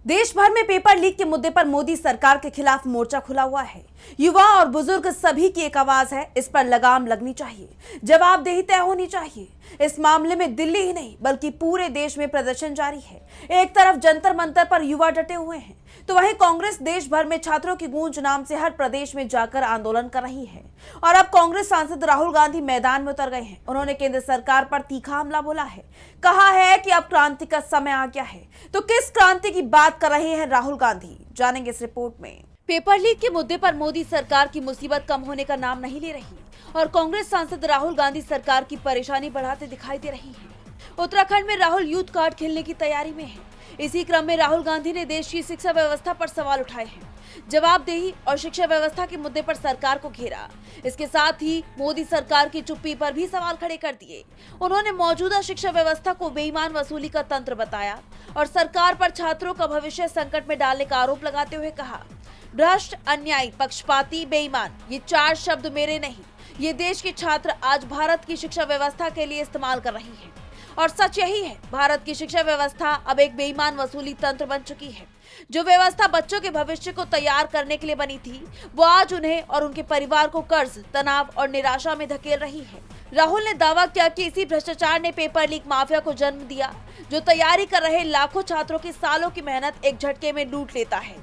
देश भर में पेपर लीक के मुद्दे पर मोदी सरकार के खिलाफ मोर्चा खुला हुआ है। युवा और बुजुर्ग सभी की एक आवाज है, इस पर लगाम लगनी चाहिए, जवाबदेही तय होनी चाहिए। इस मामले में दिल्ली ही नहीं बल्कि पूरे देश में प्रदर्शन जारी है। एक तरफ जंतर मंतर पर युवा डटे हुए हैं, तो वहीं कांग्रेस देश भर में छात्रों की गूंज नाम से हर प्रदेश में जाकर आंदोलन कर रही है। और अब कांग्रेस सांसद राहुल गांधी मैदान में उतर गए हैं। उन्होंने केंद्र सरकार पर तीखा हमला बोला है, कहा है कि अब क्रांति का समय आ गया है। तो किस क्रांति की बात कर रहे हैं राहुल गांधी, जानेंगे इस रिपोर्ट में। पेपर लीक के मुद्दे पर मोदी सरकार की मुसीबत कम होने का नाम नहीं ले रही और कांग्रेस सांसद राहुल गांधी सरकार की परेशानी बढ़ाते दिखाई दे रही है। उत्तराखंड में राहुल यूथ कार्ड खेलने की तैयारी में है। इसी क्रम में राहुल गांधी ने देश की शिक्षा व्यवस्था पर सवाल उठाए हैं। जवाबदेही और शिक्षा व्यवस्था के मुद्दे पर सरकार को घेरा। इसके साथ ही मोदी सरकार की चुप्पी पर भी सवाल खड़े कर दिए। उन्होंने मौजूदा शिक्षा व्यवस्था को बेईमान वसूली का तंत्र बताया और सरकार पर छात्रों का भविष्य संकट में डालने का आरोप लगाते हुए कहा, भ्रष्ट, अन्यायी, पक्षपाती, बेईमान, ये 4 शब्द मेरे नहीं, ये देश के छात्र आज भारत की शिक्षा व्यवस्था के लिए इस्तेमाल कर रही हैं। और सच यही है, भारत की शिक्षा व्यवस्था अब एक बेईमान वसूली तंत्र बन चुकी है। जो व्यवस्था बच्चों के भविष्य को तैयार करने के लिए बनी थी, वो आज उन्हें और उनके परिवार को कर्ज, तनाव और निराशा में धकेल रही है। राहुल ने दावा किया कि इसी भ्रष्टाचार ने पेपर लीक माफिया को जन्म दिया, जो तैयारी कर रहे लाखों छात्रों की सालों की मेहनत एक झटके में लूट लेता है।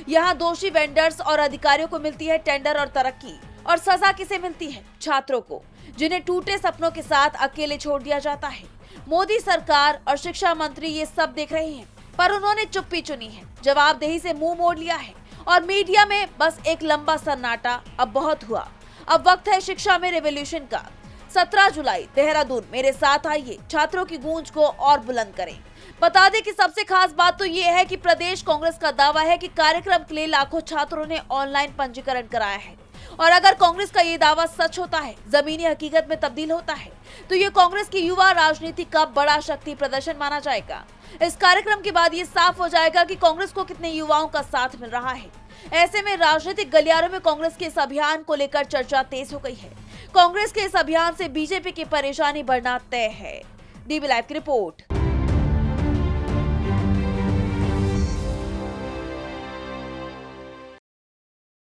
यहाँ दोषी वेंडर्स और अधिकारियों को मिलती है टेंडर और तरक्की, और सजा किसे मिलती है? छात्रों को, जिन्हें टूटे सपनों के साथ अकेले छोड़ दिया जाता है। मोदी सरकार और शिक्षा मंत्री ये सब देख रहे हैं, पर उन्होंने चुप्पी चुनी है, जवाबदेही से मुंह मोड़ लिया है और मीडिया में बस एक लंबा सन्नाटा। अब बहुत हुआ, अब वक्त है शिक्षा में रेवोल्यूशन का। 17 जुलाई देहरादून, मेरे साथ आइए, छात्रों की गूंज को और बुलंद करें। बता दें कि सबसे खास बात तो ये है कि प्रदेश कांग्रेस का दावा है कि कार्यक्रम के लिए लाखों छात्रों ने ऑनलाइन पंजीकरण कराया है। और अगर कांग्रेस का ये दावा सच होता है, जमीनी हकीकत में तब्दील होता है, तो ये कांग्रेस की युवा राजनीति का बड़ा शक्ति प्रदर्शन माना जाएगा। इस कार्यक्रम के बाद ये साफ हो जाएगा कि कांग्रेस को कितने युवाओं का साथ मिल रहा है। ऐसे में राजनीतिक गलियारों में कांग्रेस के इस अभियान को लेकर चर्चा तेज हो गई है। कांग्रेस के इस अभियान से बीजेपी की परेशानी बढ़ना तय है। डीबी लाइव की रिपोर्ट।